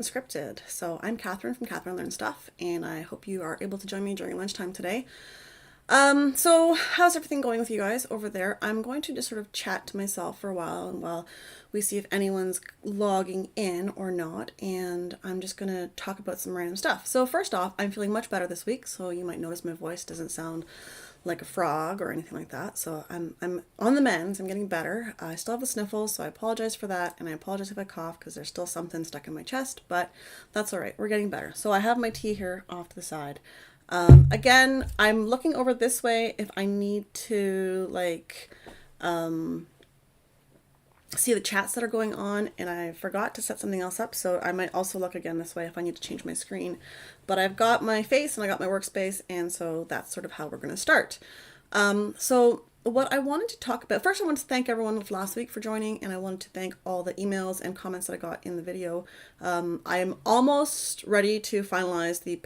Unscripted. So I'm Katherine from Katherine Learn Stuff, and I hope you are able to join me during lunchtime today. So how's everything going with you guys over there? I'm going to just sort of chat to myself for a while, and while we see if anyone's logging in or not, and I'm just gonna talk about some random stuff. So first off, I'm feeling much better this week, so you might notice my voice doesn't sound like a frog or anything like that. So I'm on the mends. I'm getting better. I still have the sniffles, so I apologize for that, and I apologize if I cough because there's still something stuck in my chest, but that's all right. We're getting better. So I have my tea here off to the side. Again, I'm looking over this way if I need to see the chats that are going on, and I forgot to set something else up, so I might also look again this way if I need to change my screen. But I've got my face and I got my workspace, and so that's sort of how we're going to start. So what I wanted to talk about, first I want to thank everyone last week for joining, and I wanted to thank all the emails and comments that I got in the video. I am almost ready to finalize the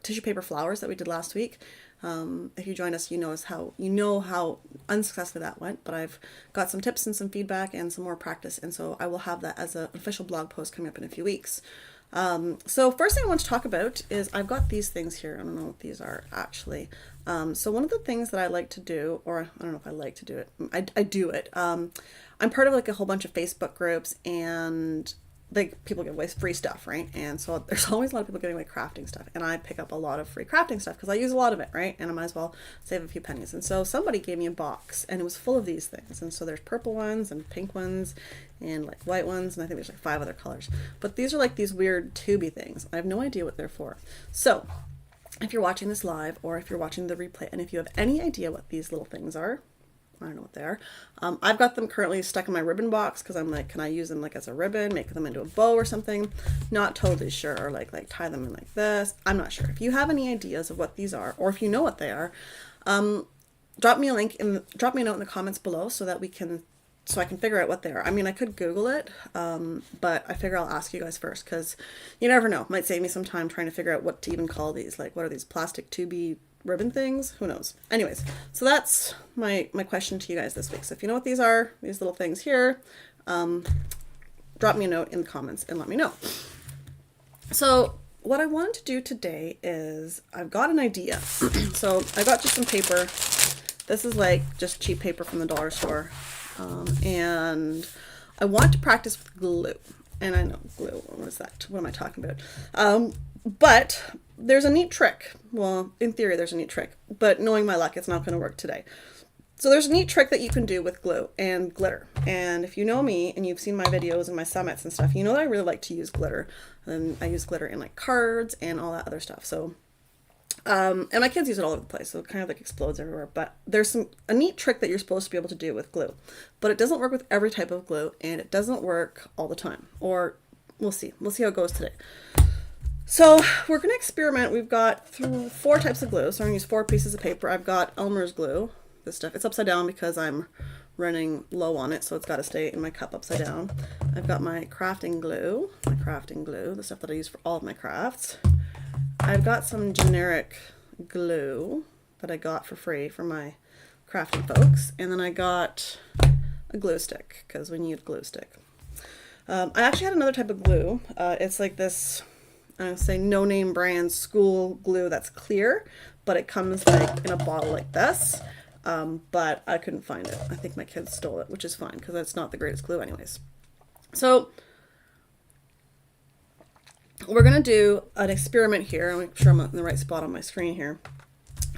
tissue paper flowers that we did last week. If you joined us, you know how unsuccessfully that went, but I've got some tips and some feedback and some more practice, and so I will have that as an official blog post coming up in a few weeks. So first thing I want to talk about is I've got these things here. I don't know what these are actually. So one of the things that I like to do, or I don't know if I like to do it, I do it. I'm part of like a whole bunch of Facebook groups, and like people give away free stuff, right? And so there's always a lot of people giving away crafting stuff, and I pick up a lot of free crafting stuff because I use a lot of it, right? And I might as well save a few pennies. And so somebody gave me a box, and it was full of these things. And so there's purple ones and pink ones and like white ones, and I think there's like 5 other colors. But these are like these weird tubey things. I have no idea what they're for. So if you're watching this live, or if you're watching the replay, and if you have any idea what these little things are, I don't know what they are. I've got them currently stuck in my ribbon box because I'm like, can I use them like as a ribbon, make them into a bow or something? Not totally sure. Or like tie them in like this. I'm not sure. If you have any ideas of what these are, or if you know what they are, drop me a note in the comments below so that I can figure out what they are. I mean, I could Google it, but I figure I'll ask you guys first because you never know. It might save me some time trying to figure out what to even call these. Like, what are these plastic tubey ribbon things? Who knows? Anyways, so that's my question to you guys this week. So if you know what these are, these little things here, drop me a note in the comments and let me know. So what I wanted to do today is I've got an idea. So I got just some paper. This is like just cheap paper from the dollar store. And I want to practice with glue. And I know glue, what is that? What am I talking about? But there's a neat trick. Well, in theory, there's a neat trick, but knowing my luck, it's not going to work today. So there's a neat trick that you can do with glue and glitter. And if you know me and you've seen my videos and my summits and stuff, you know that I really like to use glitter. And I use glitter in like cards and all that other stuff. So, and my kids use it all over the place, so it kind of like explodes everywhere. But there's a neat trick that you're supposed to be able to do with glue, but it doesn't work with every type of glue, and it doesn't work all the time. Or we'll see. We'll see how it goes today. So we're going to experiment. We've got 4 types of glue. So I'm going to use 4 pieces of paper. I've got Elmer's glue. This stuff. It's upside down because I'm running low on it, so it's got to stay in my cup upside down. I've got my crafting glue, the stuff that I use for all of my crafts. I've got some generic glue that I got for free from my crafting folks. And then I got a glue stick because we need a glue stick. I actually had another type of glue. It's like this, I would say no-name brand school glue that's clear, but it comes like in a bottle like this. But I couldn't find it. I think my kids stole it, which is fine because it's not the greatest glue anyways. So we're going to do an experiment here. I'm sure I'm in the right spot on my screen here.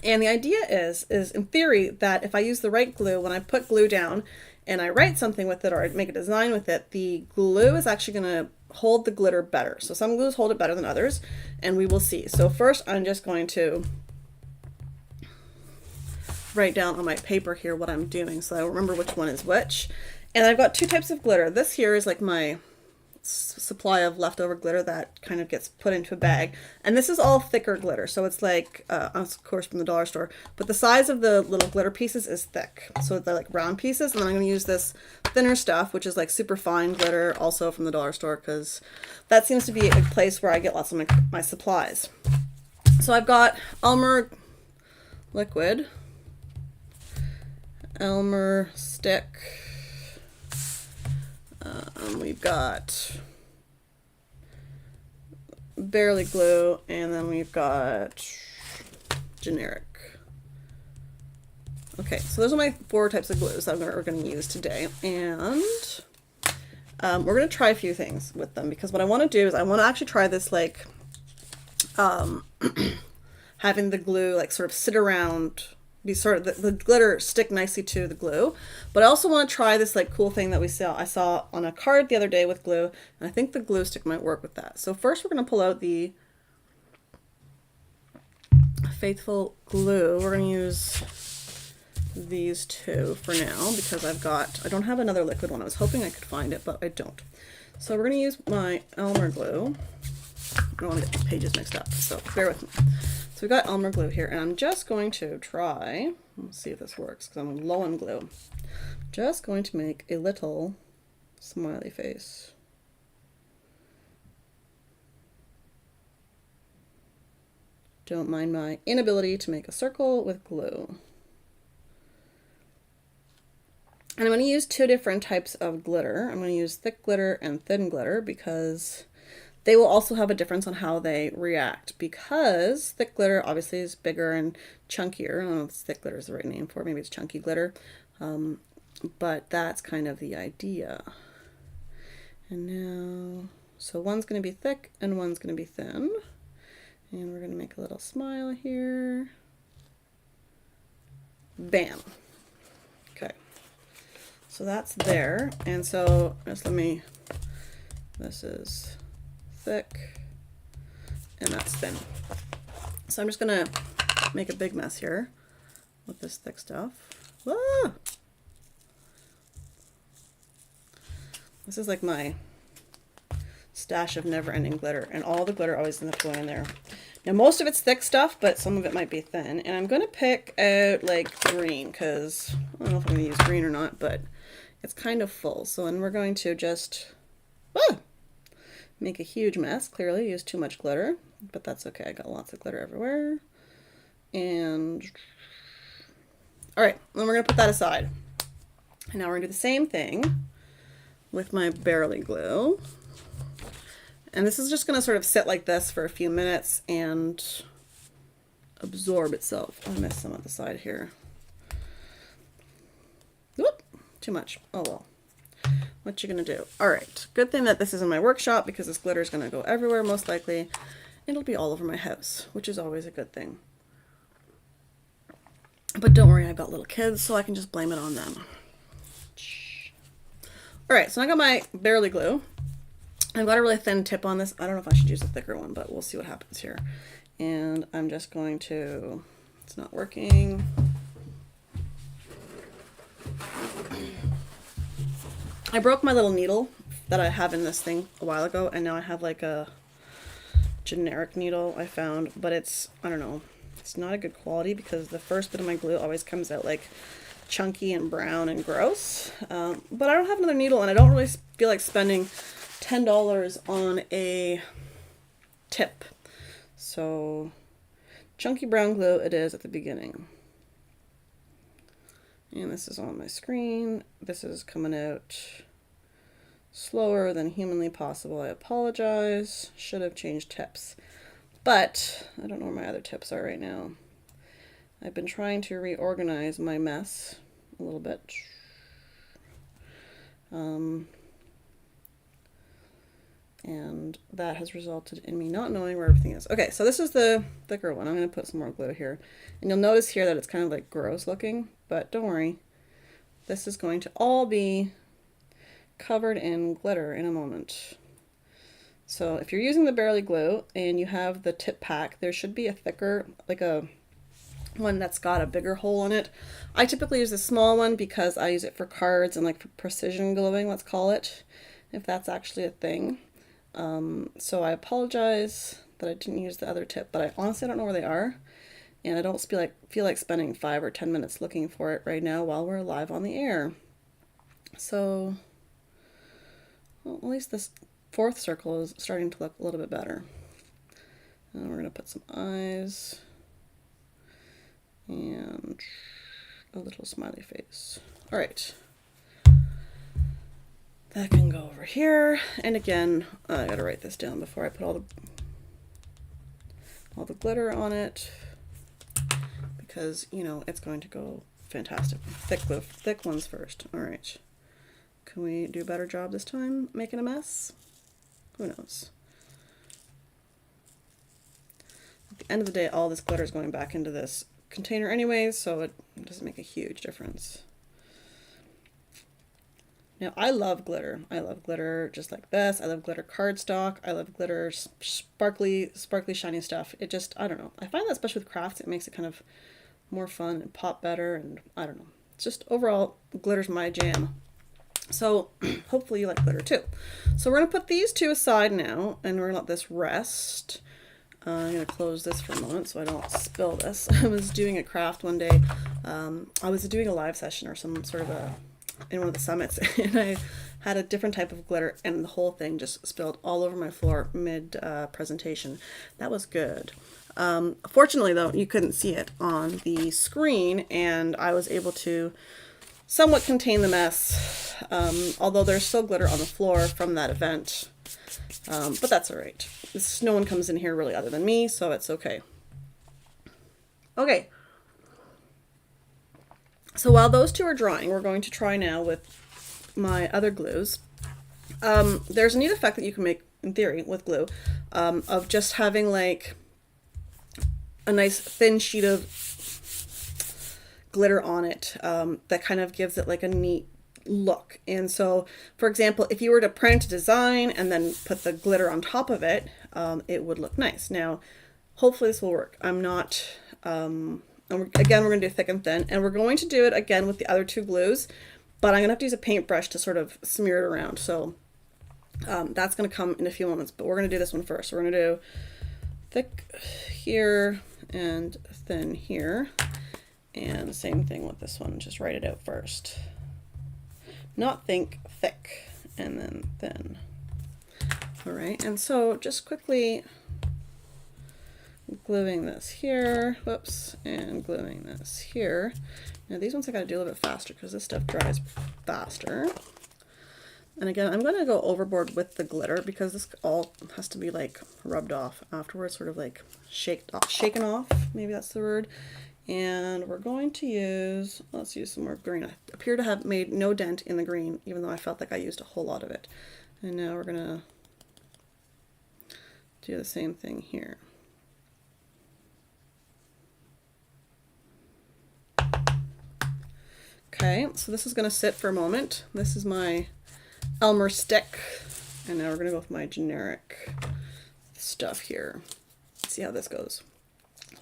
And the idea is in theory that if I use the right glue, when I put glue down and I write something with it or I make a design with it, the glue is actually going to hold the glitter better. So some glues hold it better than others, and we will see. So first I'm just going to write down on my paper here what I'm doing so I remember which one is which. And I've got 2 types of glitter. This here is like my supply of leftover glitter that kind of gets put into a bag, and this is all thicker glitter, so it's like of course from the dollar store, but the size of the little glitter pieces is thick, so they're like round pieces. And then I'm going to use this thinner stuff, which is like super fine glitter, also from the dollar store, because that seems to be a place where I get lots of my supplies. So I've got Elmer liquid, Elmer stick, we've got Barely Glue, and then we've got generic. Okay, so those are my 4 types of glues that we're going to use today, and we're going to try a few things with them, because what I want to do is I want to actually try this, like, having the glue like sort of sit around, be sort of the glitter stick nicely to the glue. But I also want to try this like cool thing that I saw on a card the other day with glue, and I think the glue stick might work with that. So first we're going to pull out the Faithful glue. We're going to use these 2 for now because I don't have another liquid one. I was hoping I could find it, but I don't. So we're going to use my Elmer glue. I don't want to get the pages mixed up, so bear with me. So we've got Elmer glue here, and I'm just going to try, let's see if this works because I'm low on glue. Just going to make a little smiley face. Don't mind my inability to make a circle with glue. And I'm going to use 2 different types of glitter. I'm going to use thick glitter and thin glitter because they will also have a difference on how they react, because thick glitter obviously is bigger and chunkier. I don't know if thick glitter is the right name for it. Maybe it's chunky glitter. But that's kind of the idea. And now, so one's going to be thick and one's going to be thin. And we're going to make a little smile here. Bam. Okay. So that's there. And so just this is thick and that's thin. So I'm just going to make a big mess here with this thick stuff. Ah! This is like my stash of never-ending glitter, and all the glitter always ends up going in there. Now most of it's thick stuff, but some of it might be thin, and I'm going to pick out like green because I don't know if I'm going to use green or not, but it's kind of full. So then we're going to just make a huge mess. Clearly used too much glitter, but that's okay. I got lots of glitter everywhere. And all right, then we're going to put that aside. And now we're going to do the same thing with my Barely glue. And this is just going to sort of sit like this for a few minutes and absorb itself. I missed some at the side here. Whoop, too much. Oh well. What you gonna do? All right. Good thing that this is in my workshop because this glitter is going to go everywhere most likely. It'll be all over my house, which is always a good thing. But don't worry, I've got little kids, so I can just blame it on them. All right, so I got my Barely glue. I've got a really thin tip on this. I don't know if I should use a thicker one, but we'll see what happens here. And I'm just going to, it's not working. I broke my little needle that I have in this thing a while ago, and now I have like a generic needle I found, but it's, I don't know, it's not a good quality because the first bit of my glue always comes out like chunky and brown and gross. But I don't have another needle, and I don't really feel like spending $10 on a tip. So chunky brown glue it is at the beginning. And this is on my screen. This is coming out slower than humanly possible. I apologize. Should have changed tips. But I don't know where my other tips are right now. I've been trying to reorganize my mess a little bit. And that has resulted in me not knowing where everything is. Okay, so this is the thicker one. I'm going to put some more glue here. And you'll notice here that it's kind of like gross looking, but don't worry. This is going to all be covered in glitter in a moment. So if you're using the Barely glue and you have the tip pack, there should be a thicker, like a one that's got a bigger hole in it. I typically use the small one because I use it for cards and like for precision gluing, let's call it, if that's actually a thing. So I apologize that I didn't use the other tip, but I honestly don't know where they are, and I don't feel like spending 5 or 10 minutes looking for it right now while we're live on the air. So, well, at least this fourth circle is starting to look a little bit better. And we're going to put some eyes and a little smiley face. All right. That can go over here. And again, I gotta write this down before I put all the all the glitter on it because, you know, it's going to go fantastic. Thick ones first. All right. Can we do a better job this time making a mess? Who knows? At the end of the day, all this glitter is going back into this container anyways, so it doesn't make a huge difference. Now, I love glitter. I love glitter just like this. I love glitter cardstock. I love glitter sparkly, shiny stuff. It just, I don't know. I find that especially with crafts, it makes it kind of more fun and pop better, and I don't know. It's just overall, glitter's my jam. So hopefully you like glitter too. So we're going to put these two aside now, and we're going to let this rest. I'm going to close this for a moment so I don't spill this. I was doing a craft one day. I was doing a live session or some sort of in one of the summits, and I had a different type of glitter, and the whole thing just spilled all over my floor mid presentation. That was good. Fortunately, though, you couldn't see it on the screen, and I was able to somewhat contain the mess, although there's still glitter on the floor from that event. But that's all right. No one comes in here really other than me, so it's okay. Okay. So while those two are drying, we're going to try now with my other glues. There's a neat effect that you can make, in theory, with glue, of just having like a nice thin sheet of glitter on it that kind of gives it like a neat look. And so, for example, if you were to print a design and then put the glitter on top of it, it would look nice. Now, hopefully this will work. I'm not... again, we're going to do thick and thin, and we're going to do it again with the other two glues, but I'm going to have to use a paintbrush to sort of smear it around. So that's going to come in a few moments, but we're going to do this one first. So we're going to do thick here and thin here, and same thing with this one. Just write it out first. Not think, thick, and then thin. All right, and so just quickly gluing this here, whoops, and gluing this here. Now these ones I gotta do a little bit faster because this stuff dries faster. And again, I'm gonna go overboard with the glitter because this all has to be like rubbed off afterwards, sort of like shaken off, maybe that's the word. And we're going to use, let's use some more green. I appear to have made no dent in the green, even though I felt like I used a whole lot of it. And now we're gonna do the same thing here. Okay, so this is going to sit for a moment. This is my Elmer stick, and now we're going to go with my generic stuff here. Let's see how this goes.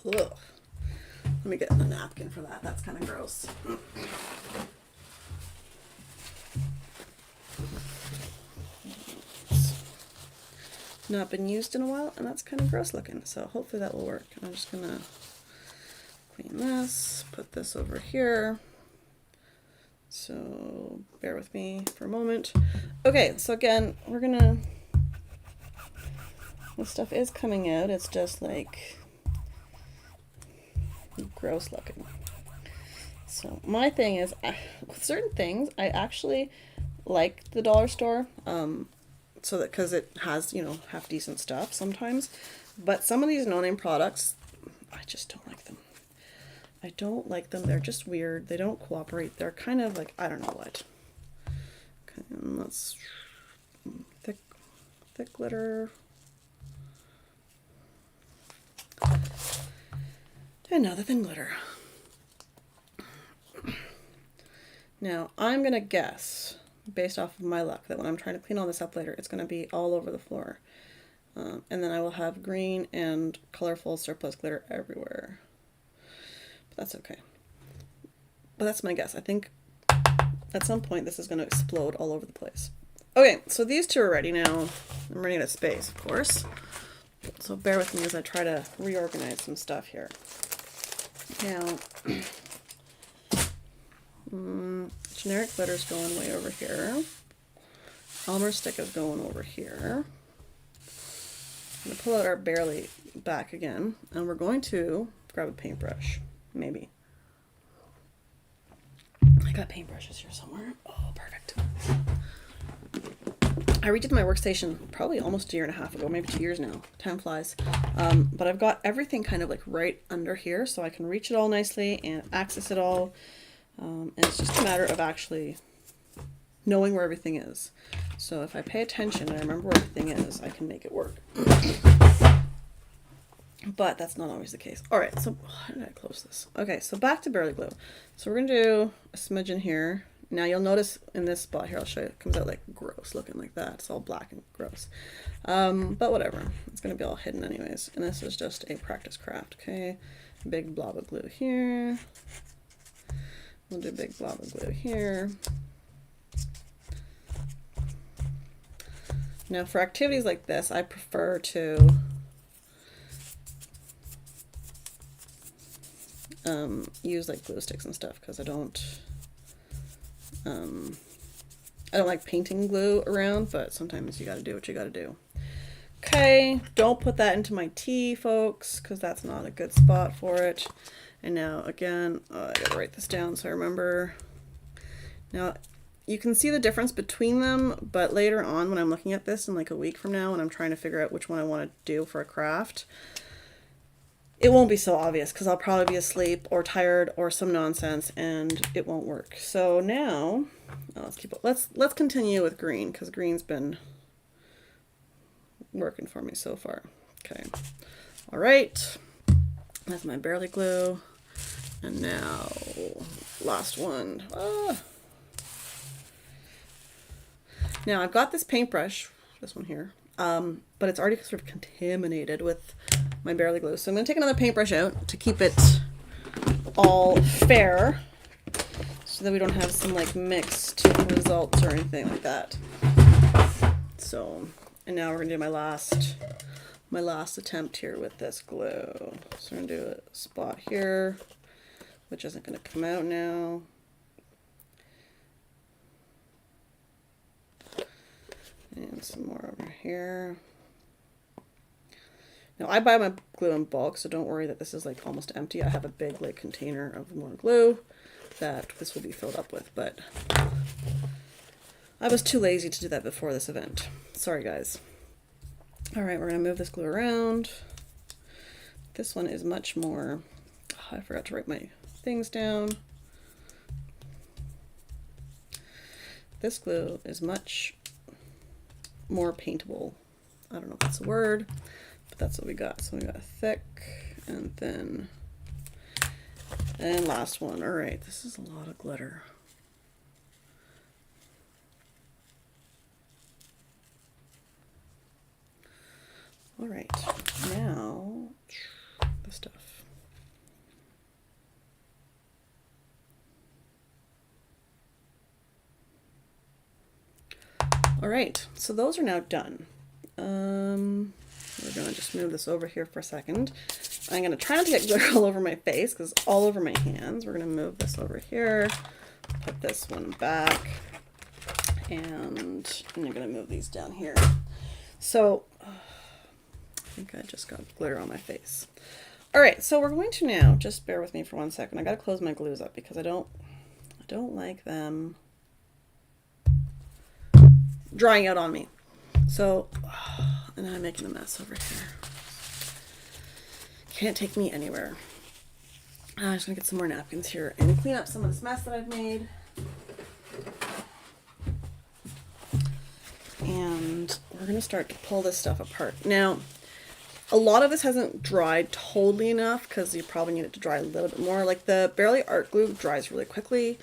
Ugh. Let me get a napkin for that. That's kind of gross. It's not been used in a while, and that's kind of gross looking, so hopefully that will work. I'm just going to clean this, put this over here. So bear with me for a moment. Okay, so again, we're gonna, this stuff is coming out. It's just like gross looking. So my thing is, with certain things, I actually like the dollar store, so that, because it has, you know, half decent stuff sometimes, but some of these no-name products, I just don't like them. I don't like them. They're just weird. They don't cooperate. They're kind of like, I don't know what. Okay, and let's thick glitter. And now the thin glitter. Now, I'm going to guess, based off of my luck, that when I'm trying to clean all this up later, it's going to be all over the floor. And then I will have green and colorful surplus glitter everywhere. That's okay. But that's my guess. I think at some point this is going to explode all over the place. Okay, so these two are ready now. I'm running out of space, of course. So bear with me as I try to reorganize some stuff here. Now, generic glitter's going way over here. Elmer stick is going over here. I'm going to pull out our barely back again, and we're going to grab a paintbrush. Maybe. I got paintbrushes here somewhere. Oh, perfect. I redid my workstation probably almost a year and a half ago, maybe 2 years now. Time flies. But I've got everything kind of like right under here, so I can reach it all nicely and access it all. And it's just a matter of actually knowing where everything is. So if I pay attention and I remember where everything is, I can make it work. But that's not always the case. All right, so how did I close this? Okay, so back to Barely Glue. So we're gonna do a smidgen here. Now you'll notice in this spot here, I'll show you, it comes out like gross looking like that. It's all black and gross. But whatever, it's gonna be all hidden anyways. And this is just a practice craft, okay? Big blob of glue here. We'll do a big blob of glue here. Now for activities like this, I prefer to use like glue sticks and stuff because I don't like painting glue around, but sometimes you gotta do what you gotta do. Okay, don't put that into my tea, folks, because that's not a good spot for it. And now again, I gotta write this down so I remember. Now you can see the difference between them, but later on when I'm looking at this in like a week from now and I'm trying to figure out which one I want to do for a craft, it won't be so obvious because I'll probably be asleep or tired or some nonsense and it won't work. So now let's continue with green because green's been working for me so far. Okay. All right. That's my Barely Glue. And now last one. Now I've got this paintbrush, this one here, but it's already sort of contaminated with my Barely Glue. So I'm going to take another paintbrush out to keep it all fair so that we don't have some like mixed results or anything like that. So, and now we're going to do my last attempt here with this glue. So we're going to do a spot here, which isn't going to come out now. And some more over here. Now I buy my glue in bulk, so don't worry that this is like almost empty. I have a big like container of more glue that this will be filled up with, but I was too lazy to do that before this event. Sorry guys. All right, we're gonna move this glue around. This one is much more, I forgot to write my things down. This glue is much more paintable. I don't know if that's a word, but that's what we got. So we got thick and thin. And last one. All right, this is a lot of glitter. All right, now the stuff. All right, so those are now done. We're gonna just move this over here for a second. I'm gonna try not to get glitter all over my face because it's all over my hands. We're gonna move this over here, put this one back, and I'm gonna move these down here. So I think I just got glitter on my face. All right, so we're going to now, just bear with me for 1 second. I gotta close my glues up because I don't like them drying out on me. So, and I'm making a mess over here. Can't take me anywhere. I'm just gonna get some more napkins here and clean up some of this mess that I've made. And we're gonna start to pull this stuff apart. Now, a lot of this hasn't dried totally enough because you probably need it to dry a little bit more. Like the Barely Art glue dries really quickly.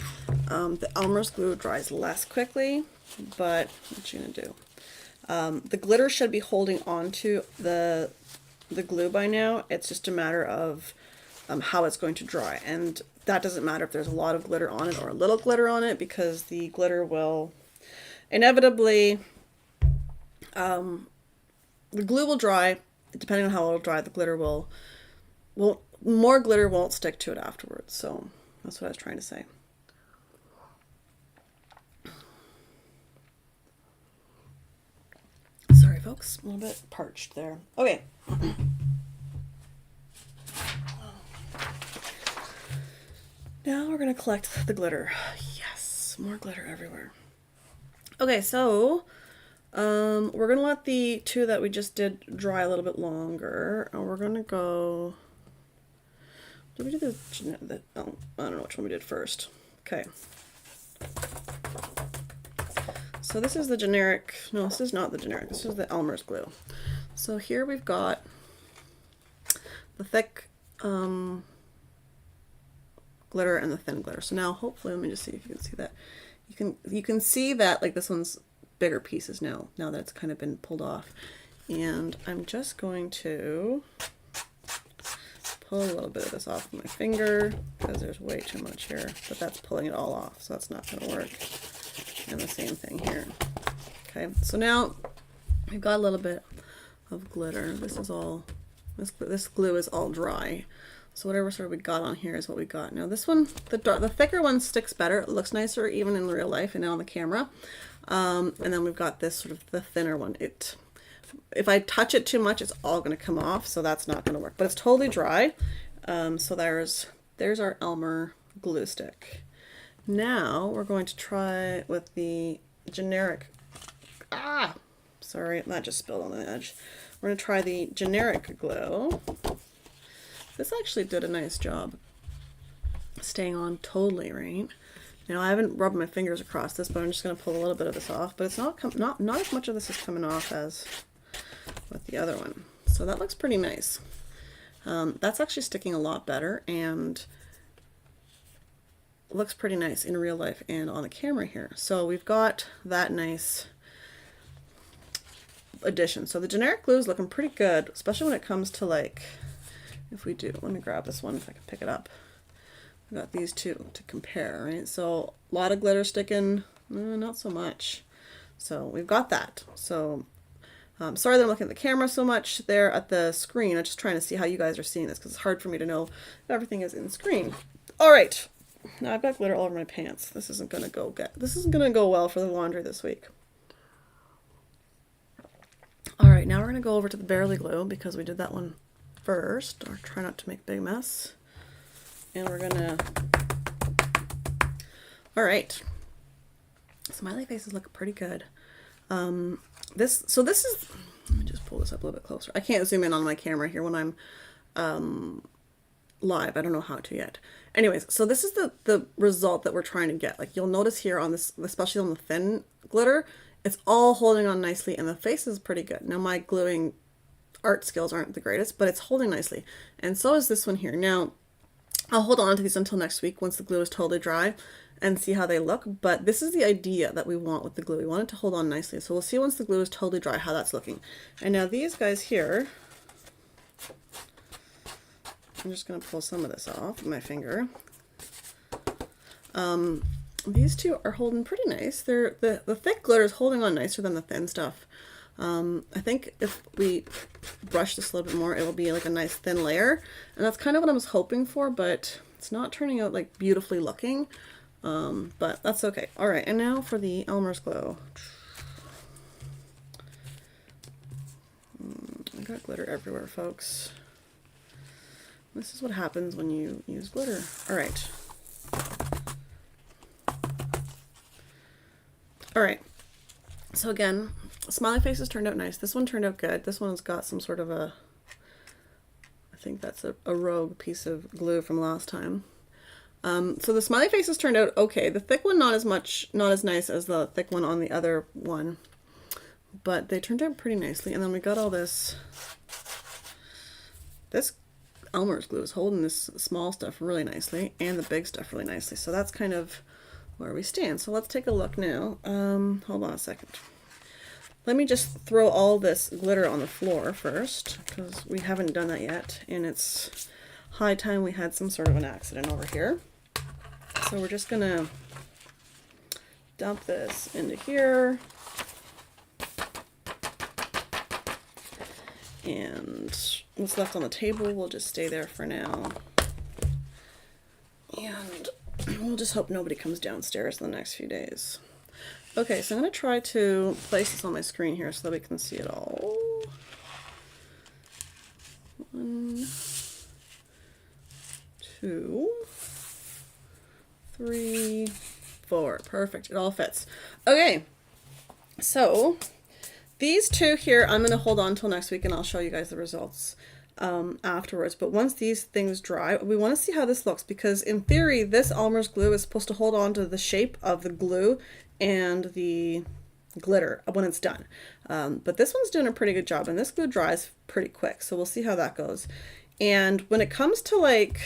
The Elmer's glue dries less quickly, but what you gonna do? The glitter should be holding on to the glue by now. It's just a matter of how it's going to dry. And that doesn't matter if there's a lot of glitter on it or a little glitter on it because the glitter will inevitably, the glue will dry. Depending on how it'll dry, the glitter will more glitter won't stick to it afterwards. So that's what I was trying to say. Sorry, folks, a little bit parched there. Okay. Now we're gonna collect the glitter. Yes, more glitter everywhere. Okay, so We're gonna let the two that we just did dry a little bit longer, and we're gonna go. Did we do oh, I don't know which one we did first. Okay. So this is the generic. No, this is not the generic. This is the Elmer's glue. So here we've got the thick glitter and the thin glitter. So now hopefully, let me just see if you can see that. You can see that like this one's bigger pieces now that it's kind of been pulled off. And I'm just going to pull a little bit of this off with my finger because there's way too much here, but that's pulling it all off, so that's not going to work. And the same thing here. Okay, so now we've got a little bit of glitter. This is all, this glue is all dry. So whatever sort of we got on here is what we got. Now this one, the thicker one sticks better. It looks nicer even in real life and now on the camera. And then we've got this sort of the thinner one. If I touch it too much, it's all going to come off, so that's not going to work. But it's totally dry. So there's our Elmer glue stick. Now we're going to try with the generic. Sorry, that just spilled on the edge. We're going to try the generic glue. This actually did a nice job staying on totally, right? Now I haven't rubbed my fingers across this, but I'm just going to pull a little bit of this off. But it's not as much of this is coming off as with the other one. So that looks pretty nice. That's actually sticking a lot better and looks pretty nice in real life and on the camera here. So we've got that nice addition. So the generic glue is looking pretty good, especially when it comes to like, if we do, let me grab this one if I can pick it up. We've got these two to compare, right? So a lot of glitter sticking, not so much. So we've got that. So sorry that I'm looking at the camera so much there at the screen. I'm just trying to see how you guys are seeing this because it's hard for me to know if everything is in the screen. All right, now I've got glitter all over my pants. This isn't gonna go well for the laundry this week. All right, now we're gonna go over to the Barely Glue because we did that one first, or try not to make a big mess. And we're gonna, all right, smiley faces look pretty good. This is, let me just pull this up a little bit closer. I can't zoom in on my camera here when I'm live. I don't know how to yet. Anyways, so this is the result that we're trying to get. Like you'll notice here on this, especially on the thin glitter, it's all holding on nicely and the face is pretty good. Now my gluing art skills aren't the greatest, but it's holding nicely. And so is this one here. Now, I'll hold on to these until next week once the glue is totally dry and see how they look. But this is the idea that we want with the glue. We want it to hold on nicely. So we'll see once the glue is totally dry how that's looking. And now these guys here, I'm just going to pull some of this off with my finger. These two are holding pretty nice. The thick glitter is holding on nicer than the thin stuff. I think if we brush this a little bit more, it will be like a nice thin layer. And that's kind of what I was hoping for, but it's not turning out like beautifully looking. But that's okay. All right, and now for the Elmer's glue. I got glitter everywhere, folks. This is what happens when you use glitter. All right. All right. So again, smiley faces turned out nice. This one turned out good. This one's got some sort of I think that's a rogue piece of glue from last time. So the smiley faces turned out okay. The thick one, not as nice as the thick one on the other one, but they turned out pretty nicely. And then we got all this Elmer's glue is holding this small stuff really nicely and the big stuff really nicely. So that's kind of where we stand. So let's take a look now. Hold on a second. Let me just throw all this glitter on the floor first because we haven't done that yet and it's high time we had some sort of an accident over here. So we're just gonna dump this into here. And what's left on the table will just stay there for now. And we'll just hope nobody comes downstairs in the next few days. Okay, so I'm going to try to place this on my screen here so that we can see it all. 1, 2, 3, 4. Perfect. It all fits. Okay, so These two here, I'm going to hold on until next week and I'll show you guys the results afterwards. But once these things dry, we want to see how this looks, because in theory, this Elmer's glue is supposed to hold on to the shape of the glue and the glitter when it's done. But this one's doing a pretty good job, and this glue dries pretty quick. So we'll see how that goes. And when it comes to like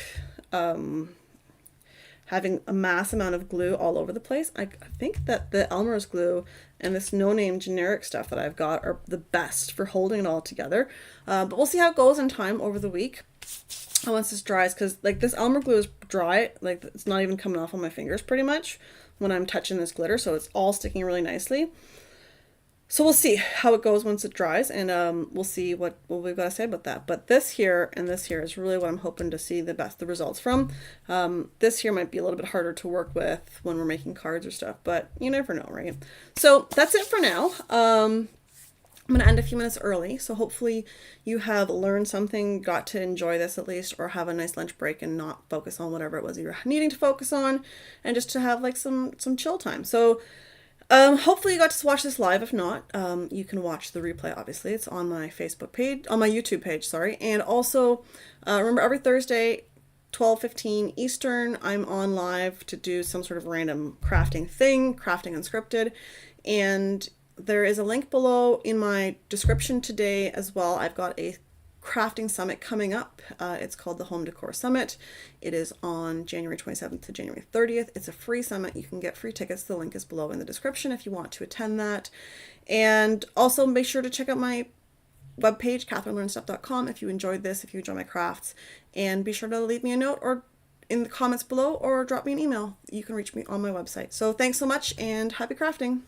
having a mass amount of glue all over the place, I think that the Elmer's glue and this no-name generic stuff that I've got are the best for holding it all together. But we'll see how it goes in time over the week once this dries, because like this Elmer glue is dry, like it's not even coming off on my fingers pretty much when I'm touching this glitter, so it's all sticking really nicely. So we'll see how it goes once it dries, and we'll see what we've got to say about that. But this here and this here is really what I'm hoping to see the results from. This here might be a little bit harder to work with when we're making cards or stuff, but you never know, right? So that's it for now. I'm going to end a few minutes early, so hopefully you have learned something, got to enjoy this at least, or have a nice lunch break and not focus on whatever it was you're needing to focus on, and just to have like some chill time. So hopefully you got to watch this live. If not, you can watch the replay, obviously. It's on my Facebook page, on my YouTube page, sorry. And also, remember every Thursday, 12:15 Eastern, I'm on live to do some sort of random crafting thing, Crafting Unscripted. And there is a link below in my description today as well. I've got a crafting summit coming up. It's called the Home Decor Summit. It is on January 27th to January 30th. It's a free summit. You can get free tickets. The link is below in the description if you want to attend that. And also make sure to check out my webpage, katherinelearnstuff.com, if you enjoyed this, if you enjoy my crafts. And be sure to leave me a note or in the comments below, or drop me an email. You can reach me on my website. So thanks so much, and happy crafting.